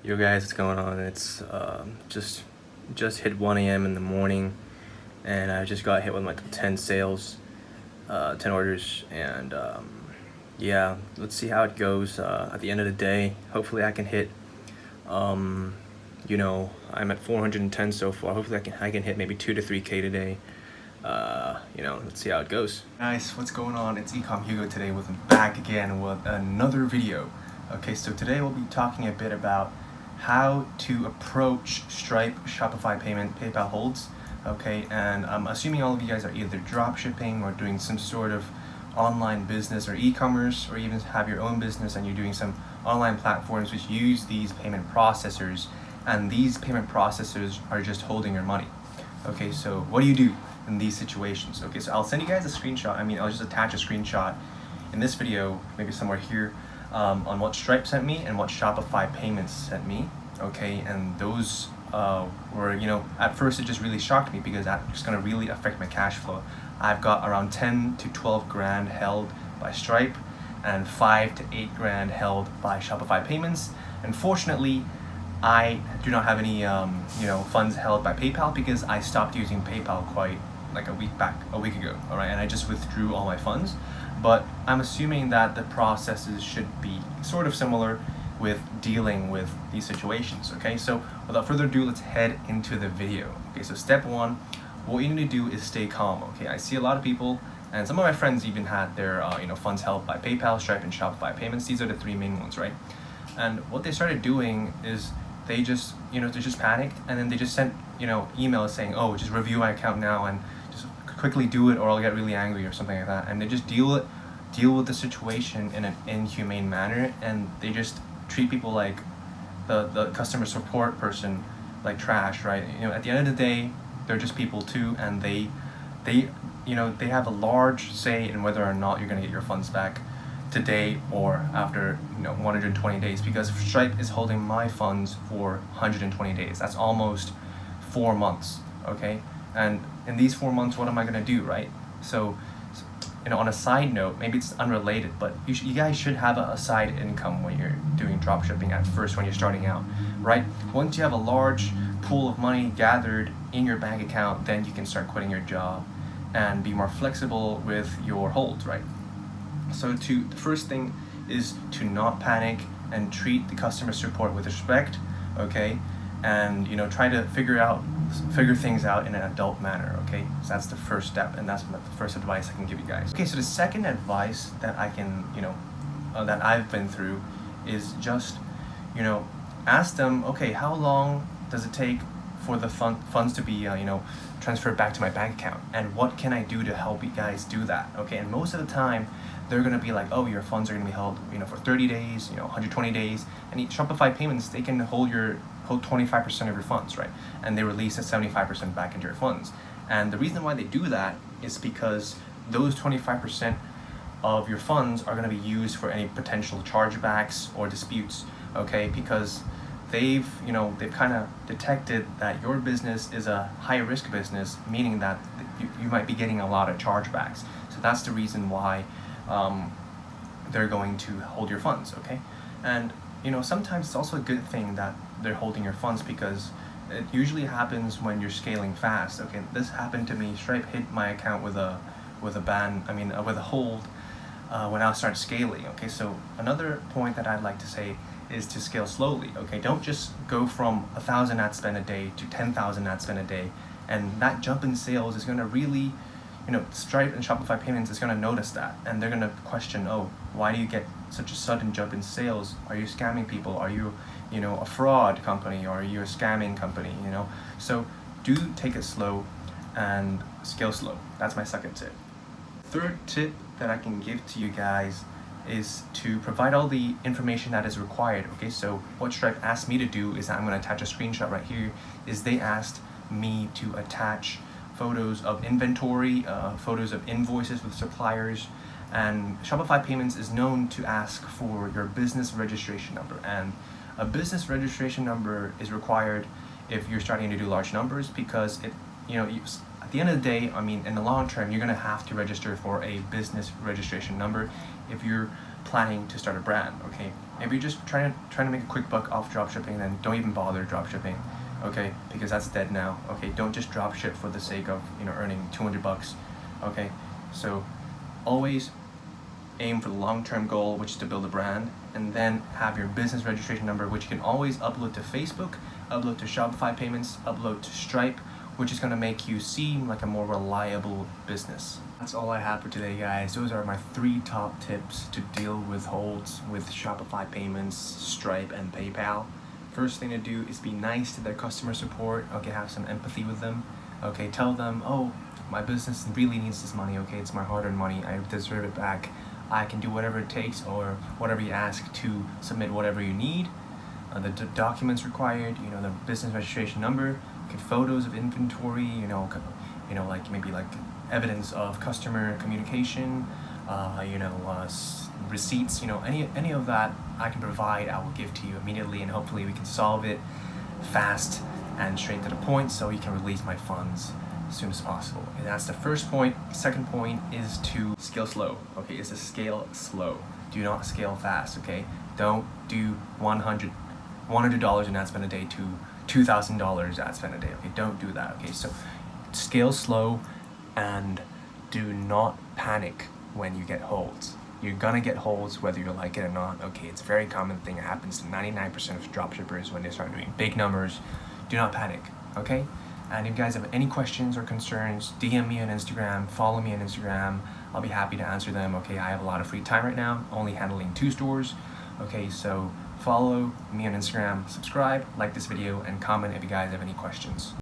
Yo guys, what's going on? It's just hit 1 a.m. in the morning, and I just got hit with my 10 sales, 10 orders, and yeah, let's see how it goes at the end of the day. Hopefully I can hit, I'm at 410 so far. Hopefully I can hit maybe 2 to 3K today. Let's see how it goes. Guys, what's going on? It's ecomhugo today back again with another video. Okay, so today we'll be talking a bit about how to approach Stripe, Shopify payment, PayPal holds. Okay, and I'm assuming all of you guys are either drop shipping or doing some sort of online business or e-commerce, or even have your own business and you're doing some online platforms which use these payment processors, and these payment processors are just holding your money. Okay, so what do you do in these situations? Okay, so I'll send you guys a screenshot. I'll just attach a screenshot in this video, maybe somewhere here, on what Stripe sent me and what Shopify payments sent me. Okay, and those were, at first it just really shocked me because that's just going to really affect my cash flow. I've got around 10 to 12 grand held by Stripe and 5 to 8 grand held by Shopify payments. Unfortunately, I do not have any funds held by PayPal because I stopped using PayPal quite like a week ago, all right, and I just withdrew all my funds. But I'm assuming that the processes should be sort of similar with dealing with these situations. Okay, so without further ado, let's head into the video. Okay, so step one, what you need to do is stay calm. Okay, I see a lot of people, and some of my friends even had their funds held by PayPal, Stripe, and Shopify payments. These are the three main ones, right? And what they started doing is they just panicked, and then they just sent emails saying, oh, just review my account now and just quickly do it or I'll get really angry or something like that. And they just deal with the situation in an inhumane manner, and they just treat people like the customer support person like trash, right? At the end of the day, they're just people too, and they have a large say in whether or not you're going to get your funds back today or after 120 days, because Stripe is holding my funds for 120 days. That's almost 4 months. Okay, and in these 4 months, what am I going to do, right? So on a side note, maybe it's unrelated, but you guys should have a side income when you're doing drop shipping at first, when you're starting out, right? Once you have a large pool of money gathered in your bank account, then you can start quitting your job and be more flexible with your holds, right? So the first thing is to not panic and treat the customer support with respect, okay? And try to figure things out in an adult manner, okay? So that's the first step, and that's the first advice I can give you guys. Okay, so the second advice that I can, that I've been through is just, ask them, okay, how long does it take for the funds to be, transferred back to my bank account, and what can I do to help you guys do that? Okay, and most of the time they're going to be like, oh, your funds are going to be held for 30 days, 120 days, and Shopify payments, they can hold 25% of your funds, right? And they release 75% back into your funds. And the reason why they do that is because those 25% of your funds are going to be used for any potential chargebacks or disputes, okay? Because they've kind of detected that your business is a high risk business, meaning that you might be getting a lot of chargebacks. So that's the reason why they're going to hold your funds, okay? And sometimes it's also a good thing that they're holding your funds, because it usually happens when you're scaling fast. Okay, this happened to me. Stripe hit my account with a hold when I started scaling. Okay, so another point that I'd like to say is to scale slowly. Okay, don't just go from 1,000 ad spend a day to 10,000 ad spend a day, and that jump in sales is going to really, Stripe and Shopify payments is going to notice that, and they're going to question, oh, why do you get such a sudden jump in sales? Are you scamming people? Are you a fraud company, or are you a scamming company? So do take it slow and scale slow. That's my second tip. Third tip that I can give to you guys is to provide all the information that is required. Okay, so what Stripe asked me to do is, I'm going to attach a screenshot right here, is they asked me to attach photos of inventory, photos of invoices with suppliers, and Shopify payments is known to ask for your business registration number, and a business registration number is required if you're starting to do large numbers, because at the end of the day, in the long term, you're going to have to register for a business registration number if you're planning to start a brand, okay? If you're just trying to make a quick buck off dropshipping, then don't even bother dropshipping, okay? Because that's dead now, okay? Don't just dropship for the sake of, you know, earning 200 bucks, okay? So always aim for the long-term goal, which is to build a brand, and then have your business registration number, which you can always upload to Facebook, upload to Shopify payments, upload to Stripe, which is going to make you seem like a more reliable business. That's all I have for today, guys. Those are my 3 top tips to deal with holds with Shopify payments, Stripe, and PayPal. First thing to do is be nice to their customer support, okay? Have some empathy with them, okay? Tell them, oh, my business really needs this money, okay? It's my hard-earned money, I deserve it back. I can do whatever it takes or whatever you ask to submit whatever you need. The documents required, you know, the business registration number, get photos of inventory, you know, like maybe like evidence of customer communication, receipts, you know, any of that I can provide, I will give to you immediately, and hopefully we can solve it fast and straight to the point so you can release my funds as soon as possible. And that's the first point. Second point is to scale slow, okay? Is to scale slow. Do not scale fast, okay? Don't do $100 in ad spend a day to $2,000 ad spend a day, okay? Don't do that, okay? So scale slow and do not panic when you get holds. You're gonna get holds whether you like it or not, okay? It's a very common thing. It happens to 99% of dropshippers when they start doing big numbers. Do not panic, okay? And if you guys have any questions or concerns, DM me on Instagram, follow me on Instagram. I'll be happy to answer them, okay? I have a lot of free time right now, only handling 2 stores, okay? So follow me on Instagram, subscribe, like this video, and comment if you guys have any questions.